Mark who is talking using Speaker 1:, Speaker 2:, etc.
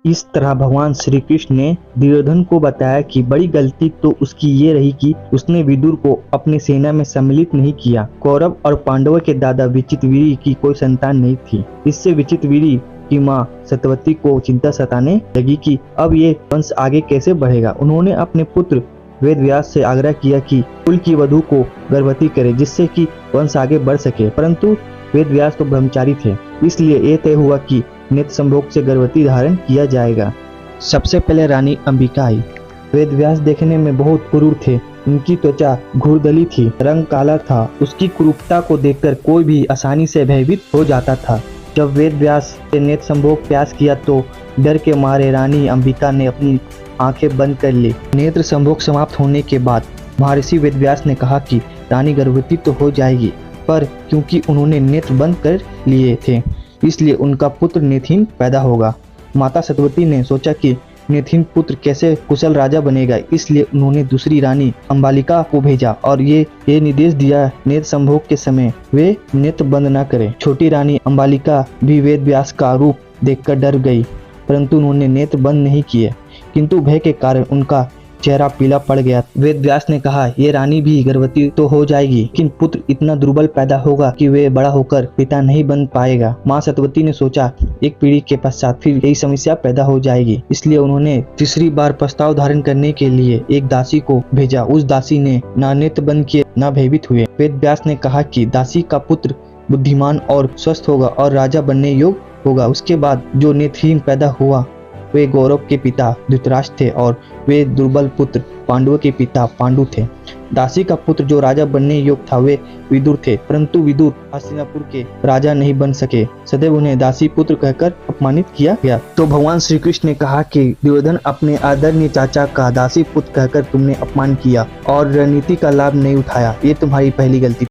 Speaker 1: इस तरह भगवान श्री कृष्ण ने दुर्योधन को बताया कि बड़ी गलती तो उसकी ये रही कि उसने विदुर को अपनी सेना में सम्मिलित नहीं किया। कौरव और पांडवों के दादा विचित्रवीर्य की कोई संतान नहीं थी। इससे विचित्रवीर्य की मां सत्यवती को चिंता सताने लगी कि अब ये वंश आगे कैसे बढ़ेगा। उन्होंने अपने पुत्र वेदव्यास से आग्रह किया कि कुल की वधु को गर्भवती करे जिससे कि वंश आगे बढ़ सके, परंतु वेदव्यास तो ब्रह्मचारी थे, इसलिए ये तय हुआ कि नेत्र संभोग से गर्भवती धारण किया जाएगा। सबसे पहले रानी अंबिका आई। वेदव्यास देखने में बहुत क्रूर थे। उनकी त्वचा घुरदली थी, रंग काला था। उसकी क्रूरता को देखकर कोई भी आसानी से भयभीत हो जाता था। जब वेदव्यास ने नेत्र संभोग प्रयास किया तो डर के मारे रानी अंबिका ने अपनी आंखें बंद कर ली। नेत्र संभोग समाप्त होने के बाद महर्षि वेदव्यास ने कहा कि रानी गर्भवती तो हो जाएगी, पर क्योंकि उन्होंने नेत्र बंद कर लिए थे इसलिए उनका पुत्र नेथिन पैदा होगा। माता सत्यवती ने सोचा कि नेथिन पुत्र कैसे कुशल राजा बनेगा, इसलिए उन्होंने दूसरी रानी अंबालिका को भेजा और ये निर्देश दिया नेत्र संभोग के समय वे नेत्र बंद न करें। छोटी रानी अंबालिका भी वेदव्यास का रूप देखकर डर गई, परंतु उन्होंने नेत्र बंद नहीं किए, किंतु भय के कारण उनका चेहरा पीला पड़ गया। वेदव्यास ने कहा, ये रानी भी गर्भवती तो हो जाएगी, लेकिन पुत्र इतना दुर्बल पैदा होगा कि वे बड़ा होकर पिता नहीं बन पाएगा। माँ सत्यवती ने सोचा एक पीढ़ी के पश्चात फिर यही समस्या पैदा हो जाएगी, इसलिए उन्होंने तीसरी बार प्रस्ताव धारण करने के लिए एक दासी को भेजा। उस दासी ने न नेत्र बंद किए न भयभीत हुए। वेदव्यास ने कहा कि दासी का पुत्र बुद्धिमान और स्वस्थ होगा और राजा बनने योग्य होगा। उसके बाद जो नेत्रहीन पैदा हुआ वे गौरव के पिता धृतराष्ट्र थे और वे दुर्बल पुत्र पांडवों के पिता पांडु थे। दासी का पुत्र जो राजा बनने योग्य था वे विदुर थे, परंतु विदुर हस्तिनापुर के राजा नहीं बन सके। सदैव उन्हें दासी पुत्र कहकर अपमानित किया गया। तो भगवान श्री कृष्ण ने कहा कि दुर्योधन, अपने आदरणीय चाचा का दासी पुत्र कहकर तुमने अपमान किया और रणनीति का लाभ नहीं उठाया, ये तुम्हारी पहली गलती।